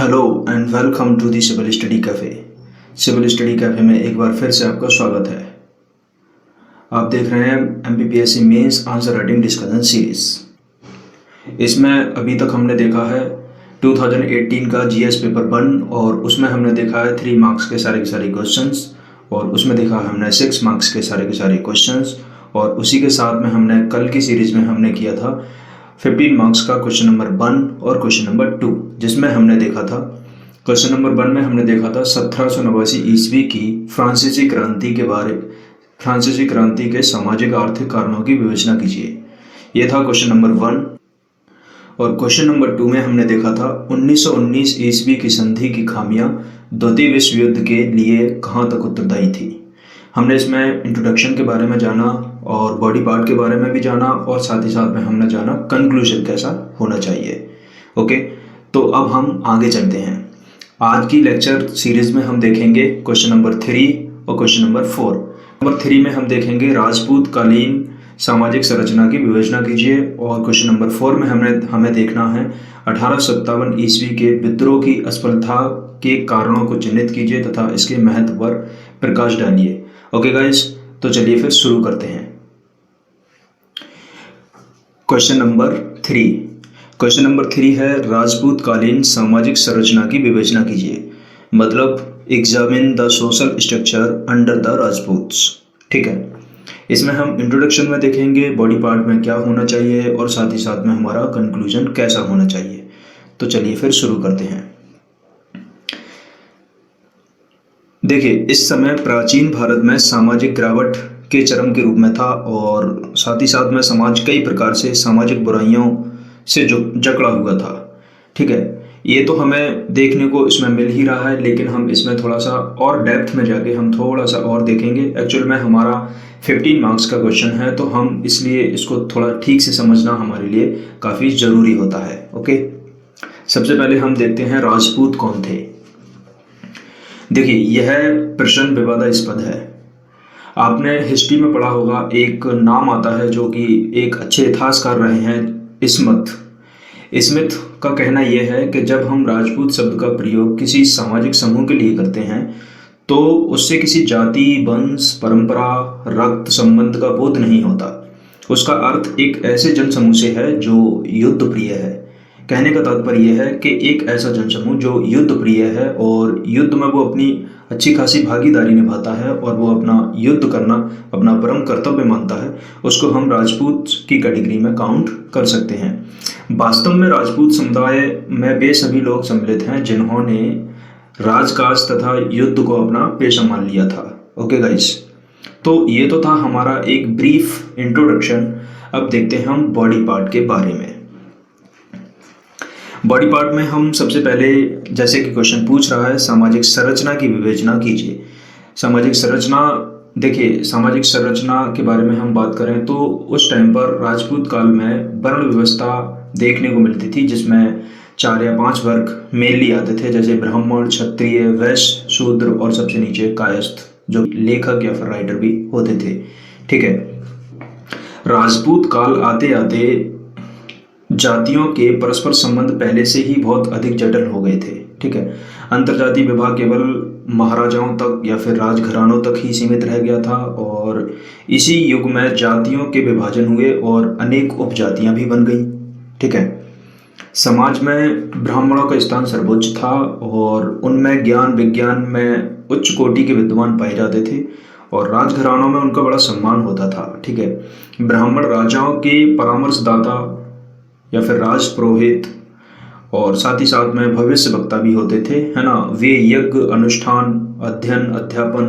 Hello and welcome to the civil study cafe. Civil study cafe में एक बार फिर से आपका स्वागत है। आप देख रहे हैं MPPSC mains answer writing discussion series. इसमें अभी तक हमने देखा है 2018 का GS पेपर 1 और उसमें हमने देखा है 3 मार्क्स के सारे क्वेश्चंस और उसमें देखा है हमने 6 मार्क्स के सारे क्वेश्चंस और उसी के साथ में हमने कल की सीरीज़ में हमने किया था 15 मार्क्स का क्वेश्चन नंबर 1 और क्वेश्चन नंबर 2, जिसमें हमने देखा था क्वेश्चन नंबर 1 में हमने देखा था 1789 ईस्वी की फ्रांसीसी क्रांति के सामाजिक आर्थिक कारणों की विवेचना कीजिए। यह था क्वेश्चन नंबर 1। और क्वेश्चन नंबर 2 में हमने देखा था 1919 ईस्वी की संधि की खामियां द्वितीय विश्व युद्ध के लिए कहाँ तक उत्तरदायी थी। हमने इसमें इंट्रोडक्शन के बारे में जाना और बॉडी पार्ट के बारे में भी जाना और साथ ही साथ में हमने जाना कंक्लूजन कैसा होना चाहिए। ओके, तो अब हम आगे चलते हैं। आज की लेक्चर सीरीज में हम देखेंगे क्वेश्चन नंबर 3 और क्वेश्चन नंबर 4। नंबर 3 में हम देखेंगे राजपूत कालीन सामाजिक संरचना की विवेचना कीजिए और क्वेश्चन नंबर 4 में हमें देखना है 1857 ईस्वी के विद्रोह की असफलता के कारणों को चिन्हित कीजिए तथा इसके महत्व पर प्रकाश डालिए। ओके गाइस, तो चलिए फिर शुरू करते हैं। Question number 3। क्वेश्चन नंबर 3 है राजपूत कालीन सामाजिक संरचना की विवेचना कीजिए, मतलब examine the social structure under the Rajputs. ठीक है, इसमें हम इंट्रोडक्शन में देखेंगे बॉडी पार्ट में क्या होना चाहिए और साथ ही साथ में हमारा कंक्लूजन कैसा होना चाहिए। तो चलिए फिर शुरू करते हैं। देखिए, इस समय प्राचीन भारत में सामाजिक गिरावट के चरम के रूप में था और साथ ही साथ में समाज कई प्रकार से सामाजिक बुराइयों से जकड़ा हुआ था। ठीक है, ये तो हमें देखने को इसमें मिल ही रहा है, लेकिन हम इसमें थोड़ा सा और डेप्थ में जाके हम थोड़ा सा और देखेंगे। एक्चुअल में हमारा 15 मार्क्स का क्वेश्चन है, तो हम इसलिए इसको थोड़ा ठीक से समझना हमारे लिए काफ़ी ज़रूरी होता है। ओके, सबसे पहले हम देखते हैं राजपूत कौन थे। देखिए, यह प्रश्न विवादास्पद है। आपने हिस्ट्री में पढ़ा होगा, एक नाम आता है जो कि एक अच्छे इतिहासकार रहे हैं, स्मिथ का कहना यह है कि जब हम राजपूत शब्द का प्रयोग किसी सामाजिक समूह के लिए करते हैं तो उससे किसी जाति, वंश, परंपरा, रक्त संबंध का बोध नहीं होता। उसका अर्थ एक ऐसे जनसमूह से है जो युद्ध प्रिय है। कहने का तात्पर्य यह है कि एक ऐसा जनसमूह जो युद्ध प्रिय है और युद्ध में वो अपनी अच्छी खासी भागीदारी निभाता है और वो अपना युद्ध करना अपना परम कर्तव्य मानता है, उसको हम राजपूत की कैटेगरी में काउंट कर सकते हैं। वास्तव में राजपूत समुदाय में वे सभी लोग सम्मिलित हैं जिन्होंने राजकाज तथा युद्ध को अपना पेशा मान लिया था। ओके गाइस, तो ये तो था हमारा एक ब्रीफ इंट्रोडक्शन। अब देखते हैं हम बॉडी पार्ट के बारे में। बॉडी पार्ट में हम सबसे पहले, जैसे कि क्वेश्चन पूछ रहा है, सामाजिक संरचना की विवेचना कीजिए। सामाजिक संरचना, देखिए सामाजिक संरचना के बारे में हम बात करें तो उस टाइम पर राजपूत काल में वर्ण व्यवस्था देखने को मिलती थी, जिसमें 4 या 5 वर्ग मेनली आते थे, जैसे ब्राह्मण, क्षत्रिय, वैश्य, शूद्र और सबसे नीचे कायस्थ, जो लेखक या फिर राइटर भी होते थे। ठीक है, राजपूत काल आते आते जातियों के परस्पर संबंध पहले से ही बहुत अधिक जटिल हो गए थे। ठीक है, अंतरजातीय विवाह केवल महाराजाओं तक या फिर राजघरानों तक ही सीमित रह गया था और इसी युग में जातियों के विभाजन हुए और अनेक उपजातियां भी बन गई। ठीक है, समाज में ब्राह्मणों का स्थान सर्वोच्च था और उनमें ज्ञान विज्ञान में उच्च कोटि के विद्वान पाए जाते थे और राजघरानों में उनका बड़ा सम्मान होता था। ठीक है, ब्राह्मण राजाओं के परामर्शदाता या फिर राज पुरोहित और साथ ही साथ में भविष्य वक्ता भी होते थे, है ना। वे यज्ञ, अनुष्ठान, अध्ययन, अध्यापन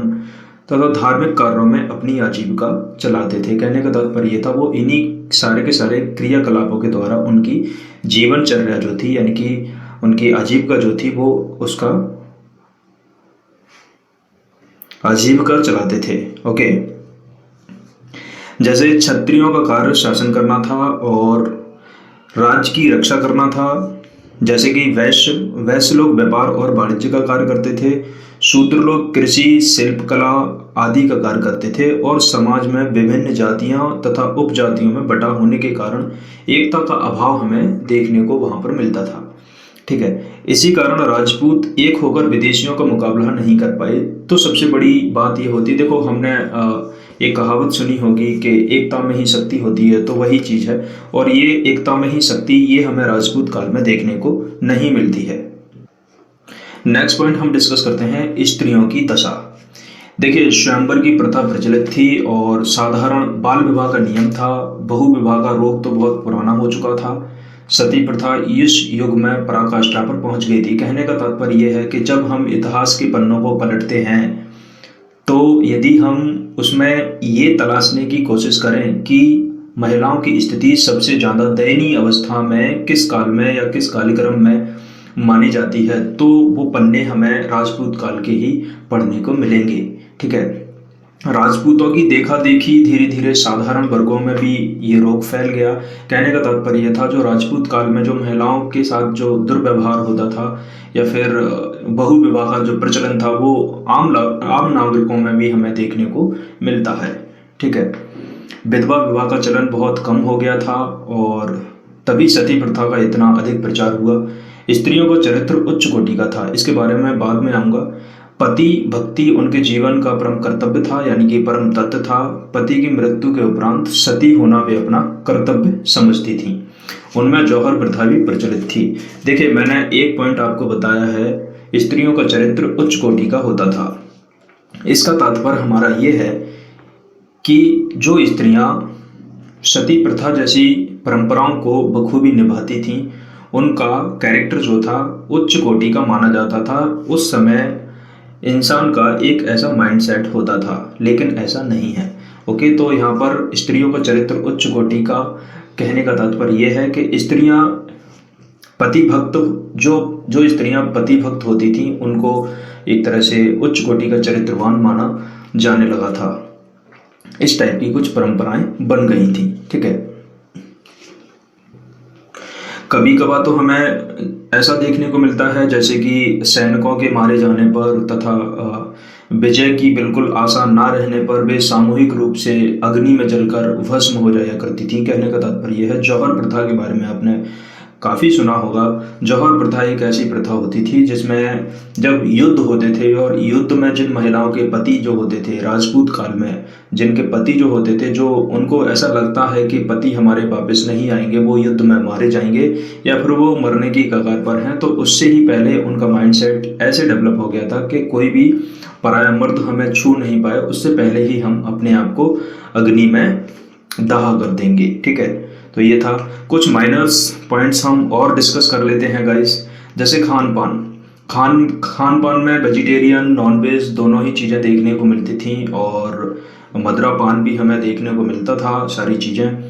तथा धार्मिक कार्यों में अपनी आजीविका चलाते थे। कहने का तात्पर्य ये था वो इन्हीं सारे के सारे क्रियाकलापों के द्वारा उनकी जीवनचर्या जो थी, यानी कि उनकी आजीविका जो थी, वो उसका आजीविका चलाते थे। ओके, जैसे क्षत्रियों का कार्य शासन करना था और राज्य की रक्षा करना था, जैसे कि वैश्य लोग व्यापार और वाणिज्य का कार्य करते थे, शूद्र लोग कृषि, शिल्प कला आदि का कार्य करते थे और समाज में विभिन्न जातियां तथा उपजातियों में बटा होने के कारण एकता का अभाव हमें देखने को वहां पर मिलता था। ठीक है। इसी कारण राजपूत एक होकर विदेशियों का मुकाबला नहीं कर पाए। तो सबसे बड़ी बात ये होती है, देखो हमने एक कहावत सुनी होगी कि एकता में ही शक्ति होती है, तो वही चीज़ है। और ये एकता में ही शक्ति ये हमें राजपूत काल में देखने को नहीं मिलती है। नेक्स्ट पॉइंट हम डिस्कस करते हैं स्त्रियों की दशा। देखिए, स्वयंवर की प्रथा प्रचलित थी और साधारण बाल विवाह का नियम था। बहु विवाह का रोग तो बहुत पुराना हो चुका था। सती प्रथा इस युग में पराकाष्ठा पर पहुंच गई थी। कहने का तात्पर्य यह है कि जब हम इतिहास के पन्नों को पलटते हैं तो यदि हम उसमें ये तलाशने की कोशिश करें कि महिलाओं की स्थिति सबसे ज़्यादा दयनीय अवस्था में किस काल में या किस कालक्रम में मानी जाती है, तो वो पन्ने हमें राजपूत काल के ही पढ़ने को मिलेंगे। ठीक है। राजपूतों की देखा देखी धीरे धीरे साधारण वर्गों में भी ये रोग फैल गया। कहने का तात्पर्य यह था, जो राजपूत काल में जो महिलाओं के साथ जो दुर्व्यवहार होता था या फिर बहु विवाह का जो प्रचलन था, वो आम नागरिकों में भी हमें देखने को मिलता है। ठीक है। विधवा विवाह का चलन बहुत कम हो गया था और तभी सती प्रथा का इतना अधिक प्रचार हुआ। स्त्रियों का चरित्र उच्च कोटि का था, इसके बारे में बाद में आऊँगा। पति भक्ति उनके जीवन का परम कर्तव्य था, यानी कि परम तत्व था। पति की मृत्यु के उपरांत सती होना वे अपना कर्तव्य समझती थी। उनमें जौहर प्रथा भी प्रचलित थी। देखिए, मैंने एक पॉइंट आपको बताया है, स्त्रियों का चरित्र उच्च कोटि का होता था। इसका तात्पर्य हमारा ये है कि जो स्त्रियां सती प्रथा जैसी परंपराओं को बखूबी निभाती थीं, उनका कैरेक्टर जो था उच्च कोटि का माना जाता था। उस समय इंसान का एक ऐसा माइंडसेट होता था, लेकिन ऐसा नहीं है। ओके, तो यहाँ पर स्त्रियों का चरित्र उच्च कोटि का कहने का तात्पर्य यह है कि स्त्रियां पति भक्त, जो स्त्रियां पति भक्त होती थीं, उनको एक तरह से उच्च कोटि का चरित्रवान माना जाने लगा था। इस टाइप की कुछ परंपराएं बन गई थी। ठीक है। कभी कभार तो हमें ऐसा देखने को मिलता है जैसे कि सैनिकों के मारे जाने पर तथा विजय की बिल्कुल आशा ना रहने पर वे सामूहिक रूप से अग्नि में जलकर भस्म हो जाया करती थी। कहने का तात्पर्य यह है, जौहर प्रथा के बारे में आपने काफ़ी सुना होगा। जौहर प्रथा एक ऐसी प्रथा होती थी जिसमें जब युद्ध होते थे और युद्ध में जिन महिलाओं के पति जो होते थे राजपूत काल में, जिनके पति जो होते थे, जो उनको ऐसा लगता है कि पति हमारे वापस नहीं आएंगे, वो युद्ध में मारे जाएंगे या फिर वो मरने की कगार पर हैं, तो उससे ही पहले उनका माइंडसेट ऐसे डेवलप हो गया था कि कोई भी पराया मर्द हमें छू नहीं पाए, उससे पहले ही हम अपने आप को अग्नि में दाह कर देंगे। ठीक है। तो ये था। कुछ माइनर्स पॉइंट्स हम और डिस्कस कर लेते हैं गाइस। जैसे खान पान में वेजिटेरियन नॉन वेज दोनों ही चीज़ें देखने को मिलती थी और मदिरा पान भी हमें देखने को मिलता था, सारी चीज़ें।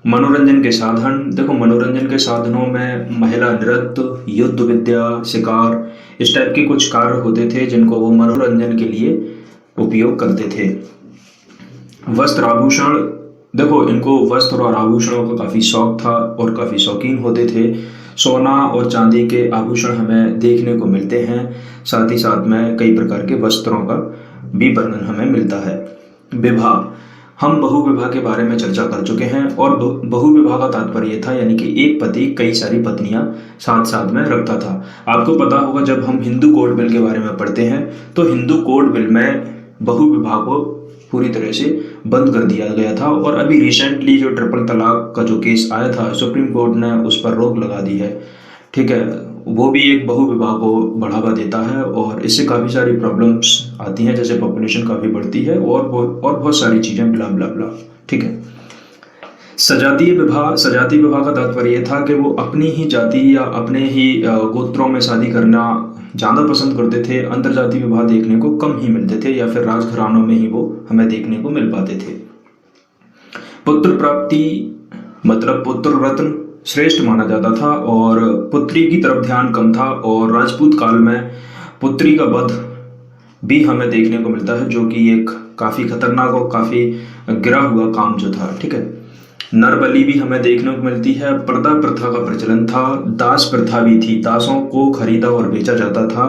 मनोरंजन के साधन, देखो मनोरंजन के साधनों में महिला नृत्य, युद्ध विद्या, शिकार, इस टाइप के कुछ कार्य होते थे जिनको वो मनोरंजन के लिए उपयोग करते थे। वस्त्र आभूषण, देखो इनको वस्त्र और आभूषणों का काफ़ी शौक था और काफ़ी शौकीन होते थे। सोना और चांदी के आभूषण हमें देखने को मिलते हैं। साथ ही साथ में कई प्रकार के वस्त्रों का भी वर्णन हमें मिलता है। विवाह, हम बहु विवाह के बारे में चर्चा कर चुके हैं और बहु विवाह का तात्पर्य था यानी कि एक पति कई सारी पत्नियां साथ साथ में रखता था। आपको पता होगा, जब हम हिंदू कोड बिल के बारे में पढ़ते हैं तो हिंदू कोड बिल में बहु विवाह को पूरी तरह से बंद कर दिया गया था और अभी रिसेंटली जो ट्रिपल तलाक का जो केस आया था, सुप्रीम कोर्ट ने उस पर रोक लगा दी है। ठीक है। वो भी एक बहु विवाह को बढ़ावा देता है और इससे काफ़ी सारी प्रॉब्लम्स आती हैं, जैसे पॉपुलेशन काफ़ी बढ़ती है और बहुत सारी चीज़ें ब्ला ब्ला ब्ला। ठीक है। सजातीय विवाह का तात्पर्य था कि वो अपनी ही जाति या अपने ही गोत्रों में शादी करना ज़्यादा पसंद करते थे। अंतरजातीय विवाह देखने को कम ही मिलते थे या फिर राजघरानों में ही वो हमें देखने को मिल पाते थे। पुत्र प्राप्ति मतलब पुत्र रत्न श्रेष्ठ माना जाता था और पुत्री की तरफ ध्यान कम था और राजपूत काल में पुत्री का वध भी हमें देखने को मिलता है, जो कि एक काफ़ी खतरनाक और काफ़ी गिरा हुआ काम जो था। ठीक है। नरबली भी हमें देखने को मिलती है। पर्दा प्रथा का प्रचलन था। दास प्रथा भी थी, दासों को खरीदा और बेचा जाता था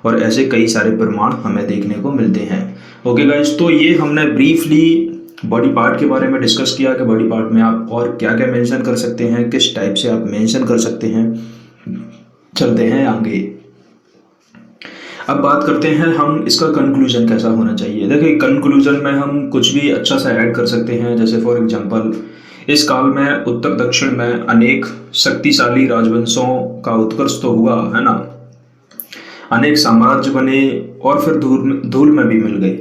और ऐसे कई सारे प्रमाण हमें देखने को मिलते हैं। ओके गाइस, तो ये हमने ब्रीफली बॉडी पार्ट के बारे में डिस्कस किया कि बॉडी पार्ट में आप और क्या क्या मेंशन कर सकते हैं, किस टाइप से आप मेंशन कर सकते हैं। चलते हैं आगे। अब बात करते हैं हम इसका कंक्लूजन कैसा होना चाहिए। देखिए, कंक्लूजन में हम कुछ भी अच्छा सा ऐड कर सकते हैं, जैसे फॉर एग्जांपल, इस काल में उत्तर दक्षिण में अनेक शक्तिशाली राजवंशों का उत्कर्ष तो हुआ है ना, अनेक साम्राज्य बने और फिर धूल धूल में भी मिल गए,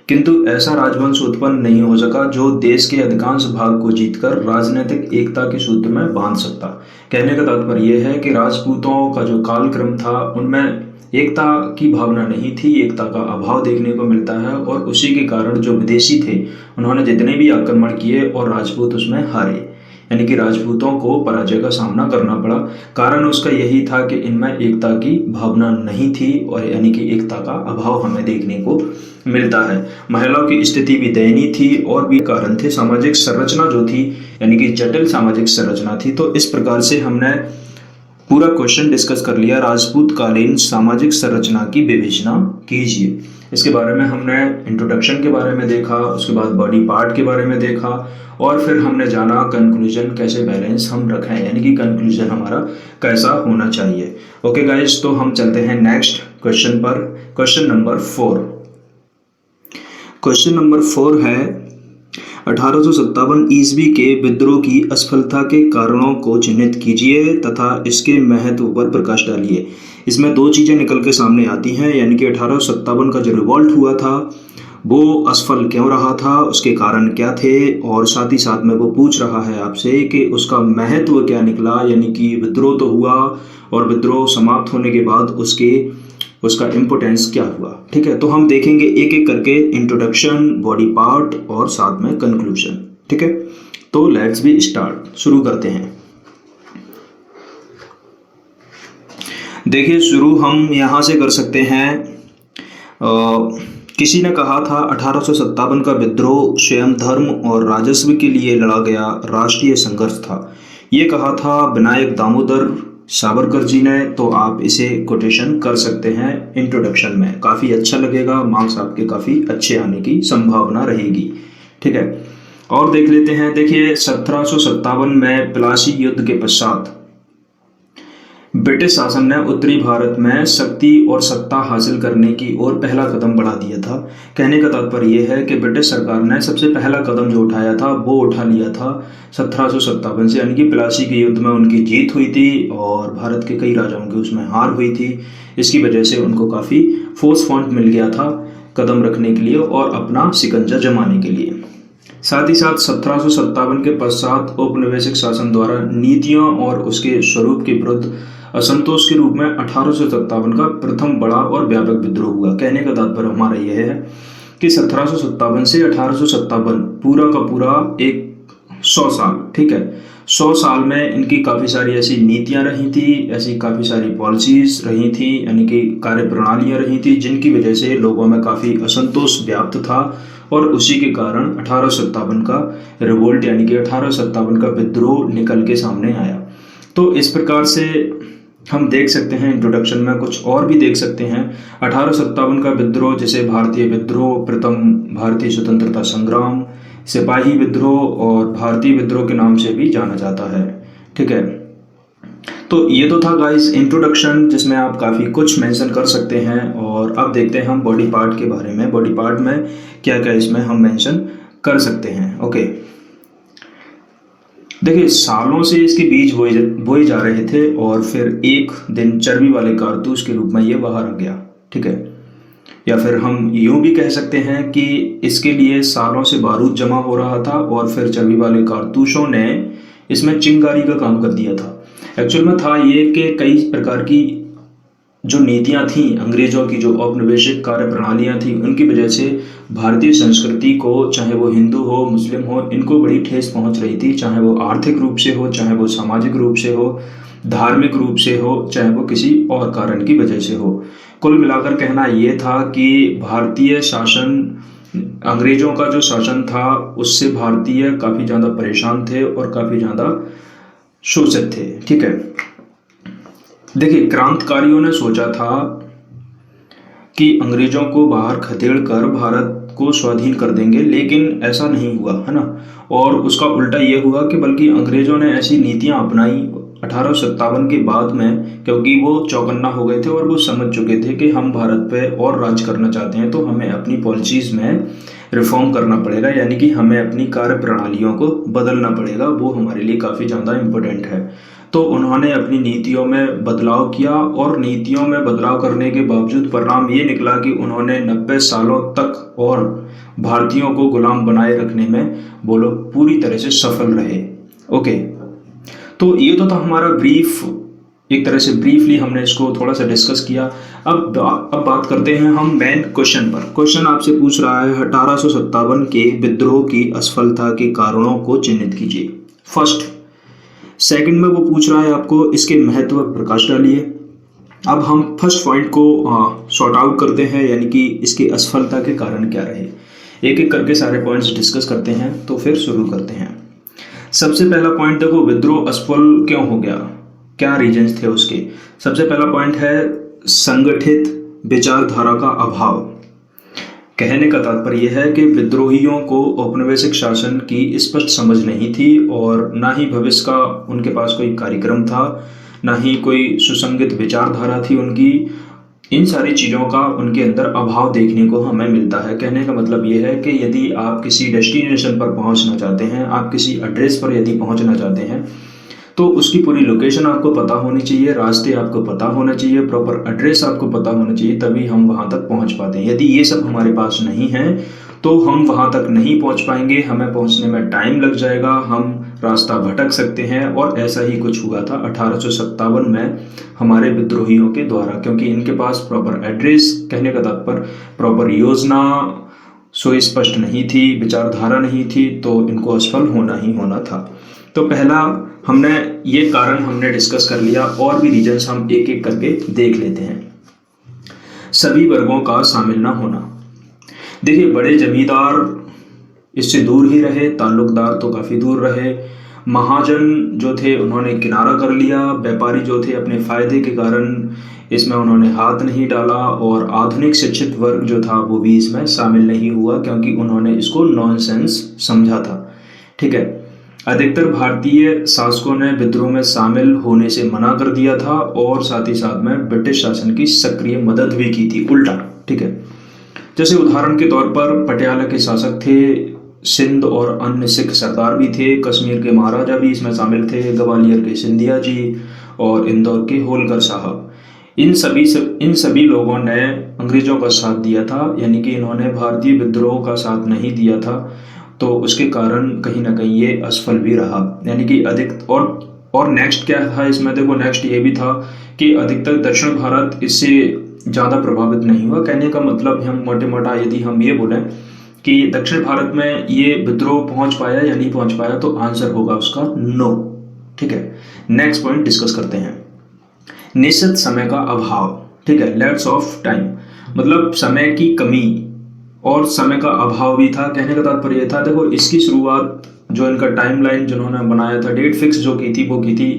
किंतु ऐसा राजवंश उत्पन्न नहीं हो सका जो देश के अधिकांश भाग को जीतकर राजनीतिक एकता के सूत्र में बांध सकता। कहने का तात्पर्य यह है कि राजपूतों का जो कालक्रम था उनमें एकता की भावना नहीं थी, एकता का अभाव देखने को मिलता है, और उसी के कारण जो विदेशी थे उन्होंने जितने भी आक्रमण किए और राजपूत उसमें हारे, यानी कि राजपूतों को पराजय का सामना करना पड़ा। कारण उसका यही था कि इनमें एकता की भावना नहीं थी, और यानी कि एकता का अभाव हमें देखने को मिलता है। महिलाओं की स्थिति भी दयनीय थी और भी कारण थे। सामाजिक संरचना जो थी, यानी कि जटिल सामाजिक संरचना थी। तो इस प्रकार से हमने पूरा क्वेश्चन डिस्कस कर लिया। राजपूत कालीन सामाजिक संरचना की विवेचना कीजिए। इसके बारे में हमने इंट्रोडक्शन के बारे में देखा, उसके बाद बॉडी पार्ट के बारे में देखा, और फिर हमने जाना कंक्लूजन कैसे बैलेंस हम रखें, यानी कि कंक्लूजन हमारा कैसा होना चाहिए। ओके गाइस, तो हम चलते हैं नेक्स्ट क्वेश्चन पर। Question number 4। क्वेश्चन नंबर 4 है 1857 ईस्वी के विद्रोह की असफलता के कारणों को चिन्हित कीजिए तथा इसके महत्व पर प्रकाश डालिए। इसमें दो चीज़ें निकल के सामने आती हैं, यानी कि 1857 का जो रिवॉल्ट हुआ था वो असफल क्यों रहा था, उसके कारण क्या थे, और साथ ही साथ में वो पूछ रहा है आपसे कि उसका महत्व क्या निकला, यानी कि विद्रोह तो हुआ और विद्रोह समाप्त होने के बाद उसका इम्पोर्टेंस क्या हुआ। ठीक है, तो हम देखेंगे एक एक करके, इंट्रोडक्शन, बॉडी पार्ट और साथ में कंक्लूजन। ठीक है, तो लेट्स बी स्टार्ट, शुरू करते हैं। देखिए, शुरू हम यहाँ से कर सकते हैं। किसी ने कहा था 1857 का विद्रोह स्वयं धर्म और राजस्व के लिए लड़ा गया राष्ट्रीय संघर्ष था। ये कहा था विनायक दामोदर सावरकर जी ने। तो आप इसे कोटेशन कर सकते हैं इंट्रोडक्शन में, काफ़ी अच्छा लगेगा, मार्क्स आपके काफ़ी अच्छे आने की संभावना रहेगी। ठीक है, और देख लेते हैं। देखिए, 1757 में प्लासी युद्ध के पश्चात ब्रिटिश शासन ने उत्तरी भारत में शक्ति और सत्ता हासिल करने की ओर पहला कदम बढ़ा दिया था। कहने का तात्पर्य यह है कि ब्रिटिश सरकार ने सबसे पहला कदम जो उठाया था वो उठा लिया था 1757 से, यानी कि प्लासी के युद्ध में उनकी जीत हुई थी और भारत के कई राजाओं की उसमें हार हुई थी। इसकी वजह से उनको काफ़ी फोर्स फंड मिल गया था कदम रखने के लिए और अपना शिकंजा जमाने के लिए। साथ ही साथ 1757 के पश्चात औपनिवेशिक शासन द्वारा नीतियों और उसके स्वरूप के विरुद्ध असंतोष के रूप में 1857 का प्रथम बड़ा और व्यापक विद्रोह हुआ। कहने का तात्पर्य हमारा यह है कि 1757 से 1857 पूरा का पूरा एक 100 साल, ठीक है, 100 साल में इनकी काफ़ी सारी ऐसी नीतियां रही थी, ऐसी काफ़ी सारी पॉलिसीज रही थी, यानी कि कार्य प्रणालियां रही थी, जिनकी वजह से लोगों में काफ़ी असंतोष व्याप्त था और उसी के कारण 1857 का रिवोल्ट, यानी कि 1857 का विद्रोह निकल के सामने आया। तो इस प्रकार से हम देख सकते हैं, इंट्रोडक्शन में कुछ और भी देख सकते हैं। 1857 का विद्रोह, जैसे भारतीय विद्रोह, प्रथम भारतीय स्वतंत्रता संग्राम, सिपाही विद्रोह और भारतीय विद्रोह के नाम से भी जाना जाता है। ठीक है, तो ये तो था गाइस इंट्रोडक्शन, जिसमें आप काफ़ी कुछ मेंशन कर सकते हैं। और अब देखते हैं हम बॉडी पार्ट के बारे में। बॉडी पार्ट में क्या क्या इसमें हम मेंशन कर सकते हैं। ओके, देखिए, सालों से इसके बीज बोए जा रहे थे और फिर एक दिन चर्बी वाले कारतूस के रूप में ये बाहर आ गया। ठीक है, या फिर हम यूं भी कह सकते हैं कि इसके लिए सालों से बारूद जमा हो रहा था और फिर चर्बी वाले कारतूसों ने इसमें चिंगारी का काम कर दिया था। एक्चुअल में था ये कि कई प्रकार की जो नीतियां थी अंग्रेजों की, जो औपनिवेशिक कार्य प्रणालियां थी, उनकी वजह से भारतीय संस्कृति को, चाहे वो हिंदू हो मुस्लिम हो, इनको बड़ी ठेस पहुंच रही थी, चाहे वो आर्थिक रूप से हो, चाहे वो सामाजिक रूप से हो, धार्मिक रूप से हो, चाहे वो किसी और कारण की वजह से हो। कुल मिलाकर कहना ये था कि भारतीय शासन, अंग्रेजों का जो शासन था उससे भारतीय काफ़ी ज़्यादा परेशान थे और काफ़ी ज़्यादा शोषित थे। ठीक है, देखिए, क्रांतिकारियों ने सोचा था कि अंग्रेजों को बाहर खदेड़ कर भारत को स्वाधीन कर देंगे, लेकिन ऐसा नहीं हुआ, है ना। और उसका उल्टा ये हुआ कि बल्कि अंग्रेजों ने ऐसी नीतियां अपनाई 1857 के बाद में, क्योंकि वो चौकन्ना हो गए थे और वो समझ चुके थे कि हम भारत पे और राज करना चाहते हैं, तो हमें अपनी पॉलिसीज़ में रिफॉर्म करना पड़ेगा, यानी कि हमें अपनी कार्य प्रणालियों को बदलना पड़ेगा। वो हमारे लिए काफ़ी ज़्यादा इम्पोर्टेंट है। तो उन्होंने अपनी नीतियों में बदलाव किया और नीतियों में बदलाव करने के बावजूद परिणाम ये निकला कि उन्होंने 90 सालों तक और भारतीयों को गुलाम बनाए रखने में वो लोग पूरी तरह से सफल रहे। ओके, तो ये तो था हमारा ब्रीफ, एक तरह से ब्रीफली हमने इसको थोड़ा सा डिस्कस किया। अब बात करते हैं हम मेन क्वेश्चन पर। क्वेश्चन आपसे पूछ रहा है 1857 के विद्रोह की असफलता के कारणों को चिन्हित कीजिए। फर्स्ट, सेकंड में वो पूछ रहा है आपको इसके महत्व पर प्रकाश डालिए। अब हम फर्स्ट पॉइंट को सॉर्ट आउट करते हैं, यानी कि इसकी असफलता के कारण क्या रहे। एक एक करके सारे पॉइंट्स डिस्कस करते हैं, तो फिर शुरू करते हैं। सबसे पहला पॉइंट देखो, विद्रोह असफल क्यों हो गया, क्या रीजंस थे उसके। सबसे पहला पॉइंट है संगठित विचारधारा का अभाव। कहने का तात्पर्य यह है कि विद्रोहियों को औपनिवेशिक शासन की स्पष्ट समझ नहीं थी और ना ही भविष्य का उनके पास कोई कार्यक्रम था, ना ही कोई सुसंगत विचारधारा थी उनकी। इन सारी चीज़ों का उनके अंदर अभाव देखने को हमें मिलता है। कहने का मतलब ये है कि यदि आप किसी डेस्टिनेशन पर पहुंचना चाहते हैं, आप किसी एड्रेस पर यदि पहुंचना चाहते हैं, तो उसकी पूरी लोकेशन आपको पता होनी चाहिए, रास्ते आपको पता होना चाहिए, प्रॉपर एड्रेस आपको पता होना चाहिए, तभी हम वहां तक पहुंच पाते हैं। यदि ये सब हमारे पास नहीं है तो हम वहां तक नहीं पहुंच पाएंगे, हमें पहुंचने में टाइम लग जाएगा, हम रास्ता भटक सकते हैं। और ऐसा ही कुछ हुआ था 1857 में हमारे विद्रोहियों के द्वारा, क्योंकि इनके पास प्रॉपर एड्रेस, कहने का तात्पर्य प्रॉपर योजना सुस्पष्ट नहीं थी, विचारधारा नहीं थी, तो इनको असफल होना ही होना था। तो पहला हमने ये कारण हमने डिस्कस कर लिया, और भी रीजंस हम एक एक करके देख लेते हैं। सभी वर्गों का शामिल ना होना। देखिए, बड़े जमींदार इससे दूर ही रहे, ताल्लुकदार तो काफ़ी दूर रहे, महाजन जो थे उन्होंने किनारा कर लिया, व्यापारी जो थे अपने फायदे के कारण इसमें उन्होंने हाथ नहीं डाला, और आधुनिक शिक्षित वर्ग जो था वो भी इसमें शामिल नहीं हुआ, क्योंकि उन्होंने इसको नॉनसेंस समझा था। ठीक है, अधिकतर भारतीय शासकों ने विद्रोह में शामिल होने से मना कर दिया था और साथ ही साथ में ब्रिटिश शासन की सक्रिय मदद भी की थी, उल्टा। ठीक है, जैसे उदाहरण के तौर पर पटियाला के शासक थे, सिंध और अन्य सिख सरदार भी थे, कश्मीर के महाराजा भी इसमें शामिल थे, ग्वालियर के सिंधिया जी और इंदौर के होलकर साहब। इन सभी लोगों ने अंग्रेजों का साथ दिया था, यानी कि इन्होंने भारतीय विद्रोह का साथ नहीं दिया था, तो उसके कारण कहीं ना कहीं ये असफल भी रहा। यानी कि अधिक और नेक्स्ट क्या था इसमें, देखो नेक्स्ट ये भी था कि अधिकतर दक्षिण भारत इससे ज़्यादा प्रभावित नहीं हुआ। कहने का मतलब हम मोटे मोटा यदि हम ये बोलें कि दक्षिण भारत में ये विद्रोह पहुंच पाया या नहीं पहुंच पाया, तो आंसर होगा उसका नो। ठीक है, नेक्स्ट पॉइंट डिस्कस करते हैं, निश्चित समय का अभाव। ठीक है, लैप्स ऑफ टाइम, मतलब समय की कमी और समय का अभाव भी था। कहने का तात्पर्य था, देखो इसकी शुरुआत जो इनका टाइमलाइन जिन्होंने बनाया था, डेट फिक्स जो की थी वो की थी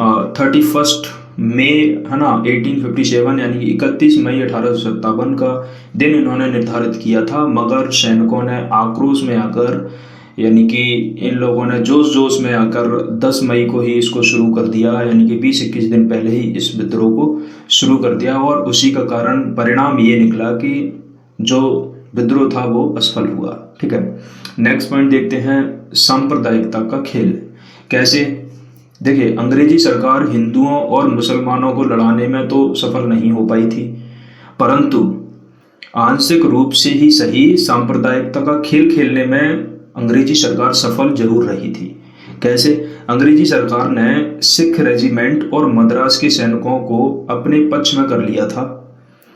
31 मई, है ना, 1857, यानी कि 31 मई 1857 का दिन इन्होंने निर्धारित किया था। मगर सैनिकों ने आक्रोश में आकर, यानी कि इन लोगों ने जोश में आकर 10 मई को ही इसको शुरू कर दिया, यानी कि 20-21 दिन पहले ही इस विद्रोह को शुरू कर दिया, और उसी का कारण परिणाम ये निकला कि जो विद्रोह था वो असफल हुआ। ठीक है, नेक्स्ट पॉइंट देखते हैं, सांप्रदायिकता का खेल। कैसे, देखिए अंग्रेजी सरकार हिंदुओं और मुसलमानों को लड़ाने में तो सफल नहीं हो पाई थी, परंतु आंशिक रूप से ही सही सांप्रदायिकता का खेल खेलने में अंग्रेजी सरकार सफल जरूर रही थी। कैसे, अंग्रेजी सरकार ने सिख रेजिमेंट और मद्रास के सैनिकों को अपने पक्ष में कर लिया था,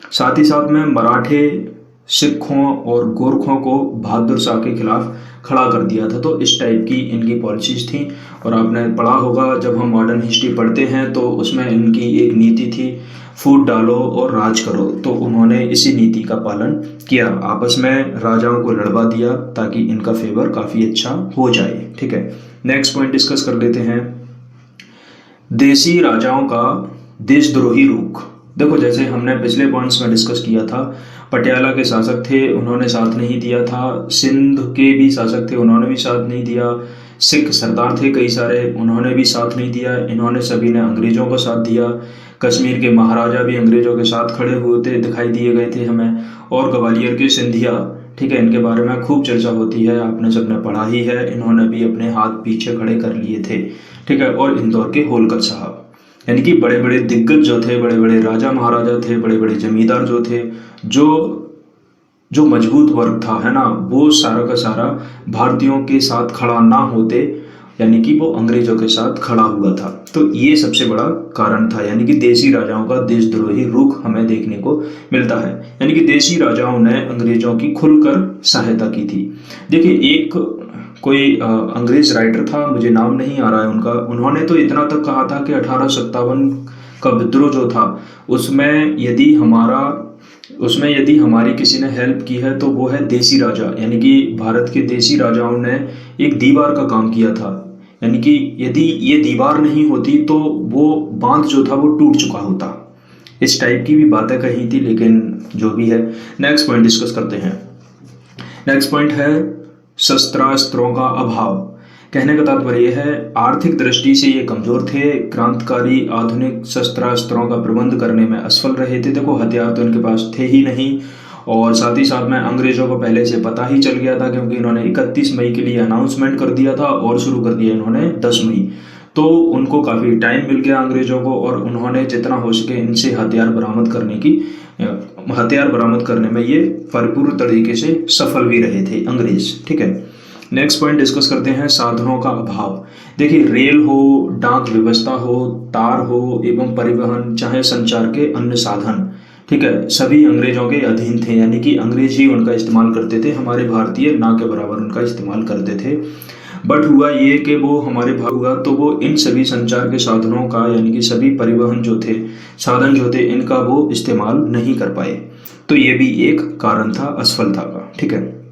साथ ही साथ में मराठे, सिखों और गोरखों को बहादुर शाह के खिलाफ खड़ा कर दिया था। तो इस टाइप की इनकी पॉलिसीज थी, और आपने पढ़ा होगा जब हम मॉडर्न हिस्ट्री पढ़ते हैं तो उसमें इनकी एक नीति थी, फूट डालो और राज करो। तो उन्होंने इसी नीति का पालन किया, आपस में राजाओं को लड़वा दिया ताकि इनका फेवर काफ़ी अच्छा हो जाए। ठीक है, नेक्स्ट पॉइंट डिस्कस कर लेते हैं, देसी राजाओं का देशद्रोही रुख। देखो जैसे हमने पिछले पॉइंट्स में डिस्कस किया था, पटियाला के शासक थे, उन्होंने साथ नहीं दिया था, सिंध के भी शासक थे, उन्होंने भी साथ नहीं दिया, सिख सरदार थे कई सारे, उन्होंने भी साथ नहीं दिया, इन्होंने सभी ने अंग्रेज़ों को साथ दिया। कश्मीर के महाराजा भी अंग्रेज़ों के साथ खड़े हुए थे, दिखाई दिए गए थे हमें। और ग्वालियर के सिंधिया, ठीक है, इनके बारे में खूब चर्चा होती है, आपने सबने पढ़ा ही है। इन्होंने भी अपने हाथ पीछे खड़े कर लिए थे, ठीक है। और इंदौर के होलकर साहब, यानी कि बड़े बड़े दिग्गज जो थे, बड़े बड़े राजा महाराजा थे, बड़े बड़े जमींदार जो थे, जो जो मजबूत वर्ग था, है ना, वो सारा का सारा भारतीयों के साथ खड़ा ना होते, यानी कि वो अंग्रेजों के साथ खड़ा हुआ था। तो ये सबसे बड़ा कारण था, यानी कि देसी राजाओं का देशद्रोही रुख हमें देखने को मिलता है। यानी कि देसी राजाओं ने अंग्रेजों की खुलकर सहायता की थी। देखिए, एक कोई अंग्रेज राइटर था, मुझे नाम नहीं आ रहा है उनका, उन्होंने तो इतना तक कहा था कि 1857 का विद्रोह जो था उसमें यदि हमारी किसी ने हेल्प की है तो वो है देसी राजा, यानी कि भारत के देसी राजाओं ने एक दीवार का काम किया था। यानी कि यदि ये दीवार नहीं होती तो वो बांध जो था वो टूट चुका होता। इस टाइप की भी बातें कही थी, लेकिन जो भी है। नेक्स्ट पॉइंट डिस्कस करते हैं। नेक्स्ट पॉइंट है शस्त्रास्त्रों का अभाव। कहने का तात्पर्य है आर्थिक दृष्टि से ये कमजोर थे, क्रांतिकारी आधुनिक शस्त्रास्त्रों का प्रबंध करने में असफल रहे थे। देखो, हथियार तो इनके पास थे ही नहीं, और साथ ही साथ में अंग्रेजों को पहले से पता ही चल गया था, क्योंकि इन्होंने 31 मई के लिए अनाउंसमेंट कर दिया था और शुरू कर दिया इन्होंने 10 मई। तो उनको काफ़ी टाइम मिल गया अंग्रेजों को, और उन्होंने जितना हो सके इनसे हथियार बरामद करने में ये परिपूर्ण तरीके से सफल भी रहे थे अंग्रेज, ठीक है। नेक्स्ट पॉइंट डिस्कस करते हैं साधनों का अभाव। देखिए, रेल हो, डाक व्यवस्था हो, तार हो एवं परिवहन, चाहे संचार के अन्य साधन, ठीक है, सभी अंग्रेजों के अधीन थे। यानी कि अंग्रेज ही उनका इस्तेमाल करते थे, हमारे भारतीय ना के बराबर उनका इस्तेमाल करते थे। बट हुआ ये कि वो हमारे हुआ तो वो इन सभी संचार के साधनों का, यानी कि सभी परिवहन जो थे, साधन जो थे, इनका वो इस्तेमाल नहीं कर पाए। तो ये भी एक कारण था असफलता का, ठीक है।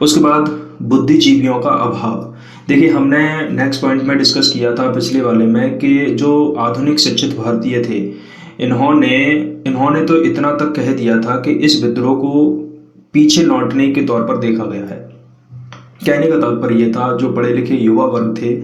उसके बाद बुद्धिजीवियों का अभाव। देखिए, हमने नेक्स्ट पॉइंट में डिस्कस किया था पिछले वाले में कि जो आधुनिक शिक्षित भारतीय थे, इन्होंने तो इतना तक कह दिया था कि इस विद्रोह को पीछे लौटने के तौर पर देखा गया है। कहने का तात्पर्य यह था, जो पढ़े लिखे युवा वर्ग थे,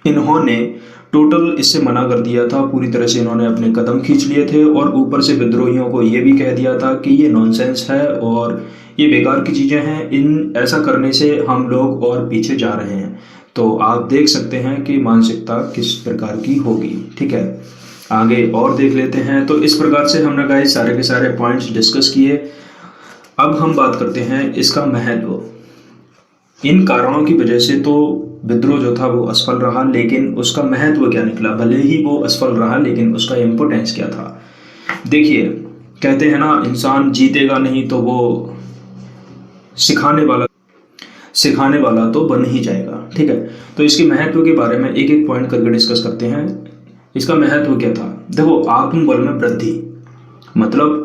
इन्होंने टोटल इससे मना कर दिया था, पूरी तरह से इन्होंने अपने कदम खींच लिए थे। और ऊपर से विद्रोहियों को ये भी कह दिया था कि ये नॉनसेंस है और ये बेकार की चीज़ें हैं, इन ऐसा करने से हम लोग और पीछे जा रहे हैं। तो आप देख सकते हैं कि मानसिकता किस प्रकार की होगी, ठीक है। आगे और देख लेते हैं। तो इस प्रकार से हमने गाइस सारे के सारे पॉइंट्स डिस्कस किए। अब हम बात करते हैं इसका महत्व। इन कारणों की वजह से तो विद्रोह जो था वो असफल रहा, लेकिन उसका महत्व क्या निकला? भले ही वो असफल रहा, लेकिन उसका इम्पोर्टेंस क्या था? देखिए, कहते हैं ना, इंसान जीतेगा नहीं तो वो सिखाने वाला तो बन ही जाएगा, ठीक है। तो इसके महत्व के बारे में एक एक पॉइंट करके डिस्कस करते हैं। इसका महत्व क्या था? देखो, आत्मबल में वृद्धि, मतलब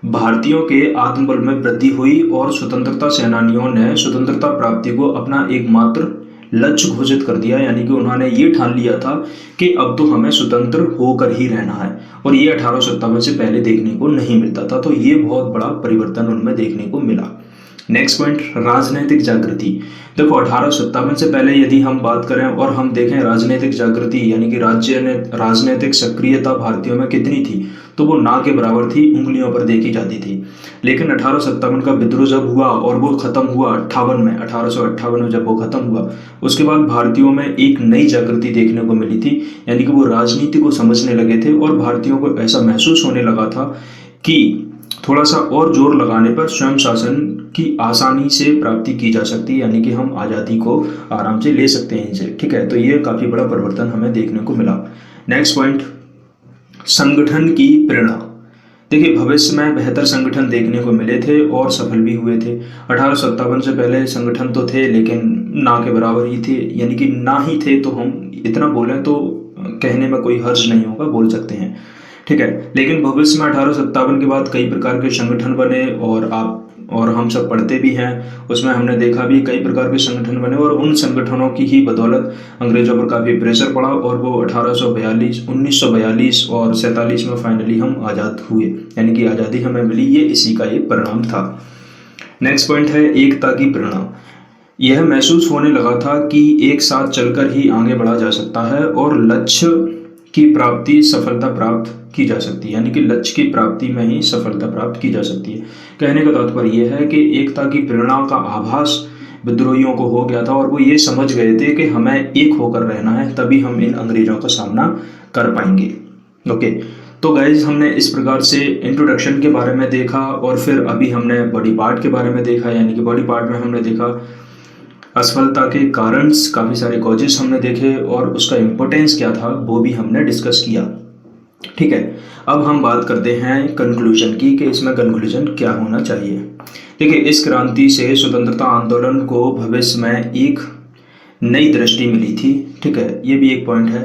भारतीयों के आत्मबल में वृद्धि हुई और स्वतंत्रता सेनानियों ने स्वतंत्रता प्राप्ति को अपना एकमात्र लक्ष्य घोषित कर दिया। यानी कि उन्होंने ये ठान लिया था कि अब तो हमें स्वतंत्र होकर ही रहना है, और ये 1857 से पहले देखने को नहीं मिलता था। तो ये बहुत बड़ा परिवर्तन उनमें देखने को मिला। नेक्स्ट पॉइंट, राजनीतिक जागृति। देखो, 1857 से पहले यदि हम बात करें और हम देखें राजनीतिक जागृति, यानी कि राजनीतिक सक्रियता भारतीयों में कितनी थी, तो वो ना के बराबर थी, उंगलियों पर देखी जाती थी। लेकिन 1857 का विद्रोह जब हुआ और वो खत्म हुआ 1858 में जब वो खत्म हुआ, उसके बाद भारतीयों में एक नई जागृति देखने को मिली थी। यानी कि वो राजनीति को समझने लगे थे और भारतीयों को ऐसा महसूस होने लगा था कि थोड़ा सा और जोर लगाने पर स्वयं शासन की आसानी से प्राप्ति की जा सकती है, यानी कि हम आज़ादी को आराम से ले सकते हैं इनसे, ठीक है। तो ये काफ़ी बड़ा परिवर्तन हमें देखने को मिला। नेक्स्ट पॉइंट, संगठन की प्रेरणा। देखिए, भविष्य में बेहतर संगठन देखने को मिले थे और सफल भी हुए थे। 1857 से पहले संगठन तो थे, लेकिन ना के बराबर ही थे, यानी कि ना ही थे। तो हम इतना बोलें तो कहने में कोई हर्ज नहीं होगा, बोल सकते हैं, ठीक है। लेकिन भविष्य में 1857 के बाद कई प्रकार के संगठन बने, और हम सब पढ़ते भी हैं, उसमें हमने देखा भी कई प्रकार के संगठन बने, और उन संगठनों की ही बदौलत अंग्रेजों पर काफ़ी प्रेशर पड़ा, और वो 1942 और 47 में फाइनली हम आज़ाद हुए, यानी कि आज़ादी हमें मिली। ये इसी का एक परिणाम था। नेक्स्ट पॉइंट है एकता की प्रेरणा। यह महसूस होने लगा था कि एक साथ चलकर ही आगे बढ़ा जा सकता है और लक्ष्य की प्राप्ति सफलता प्राप्त की जा सकती है, यानी कि लक्ष्य की प्राप्ति में ही सफलता प्राप्त की जा सकती है। कहने का तात्पर्य यह है कि एकता की प्रेरणा का आभास विद्रोहियों को हो गया था और वो ये समझ गए थे कि हमें एक होकर रहना है, तभी हम इन अंग्रेजों का सामना कर पाएंगे। ओके, तो गाइज हमने इस प्रकार से इंट्रोडक्शन के बारे में देखा और फिर अभी हमने बॉडी पार्ट के बारे में देखा, यानी कि बॉडी पार्ट में हमने देखा असफलता के कारण, काफ़ी सारे कॉजेस हमने देखे और उसका इम्पोर्टेंस क्या था वो भी हमने डिस्कस किया। ठीक है, अब हम बात करते हैं कंक्लूजन की कि इसमें कंक्लूजन क्या होना चाहिए। देखिए, इस क्रांति से स्वतंत्रता आंदोलन को भविष्य में एक नई दृष्टि मिली थी। ठीक है, ये भी एक पॉइंट है।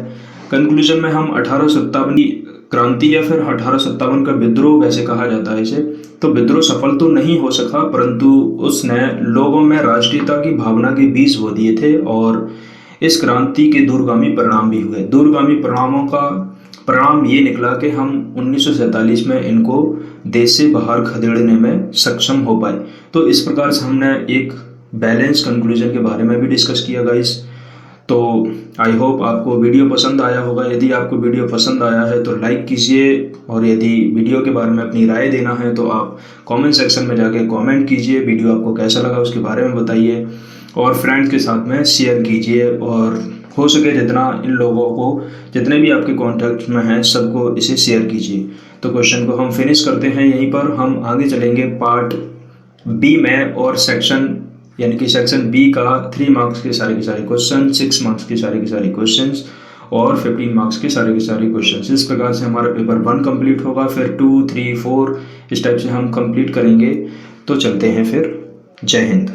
कंक्लूजन में हम 1857 की क्रांति या फिर 1857 का विद्रोह वैसे कहा जाता है इसे, तो विद्रोह सफल तो नहीं हो सका, परंतु उसने लोगों में राष्ट्रीयता की भावना के बीज बो दिए थे और इस क्रांति के दूरगामी परिणाम भी हुए। दूरगामी परिणामों का परिणाम ये निकला कि हम 1947 में इनको देश से बाहर खदेड़ने में सक्षम हो पाए। तो इस प्रकार से हमने एक बैलेंस कंक्लूजन के बारे में भी डिस्कस किया गाइस। तो आई होप आपको वीडियो पसंद आया होगा। यदि आपको वीडियो पसंद आया है तो लाइक कीजिए और यदि वीडियो के बारे में अपनी राय देना है तो आप कमेंट सेक्शन में जाके कमेंट कीजिए। वीडियो आपको कैसा लगा उसके बारे में बताइए और फ्रेंड्स के साथ में शेयर कीजिए और हो सके जितना इन लोगों को, जितने भी आपके कॉन्टैक्ट में हैं, सबको इसे शेयर कीजिए। तो क्वेश्चन को हम फिनिश करते हैं यहीं पर। हम आगे चलेंगे पार्ट बी में और सेक्शन, यानी कि सेक्शन बी का 3 मार्क्स के सारे क्वेश्चन, 6 मार्क्स के सारे क्वेश्चंस और 15 मार्क्स के सारे क्वेश्चंस। इस प्रकार से हमारा पेपर 1 कंप्लीट होगा, फिर 2, 3, 4 इस टाइप से हम कंप्लीट करेंगे। तो चलते हैं फिर। जय हिंद।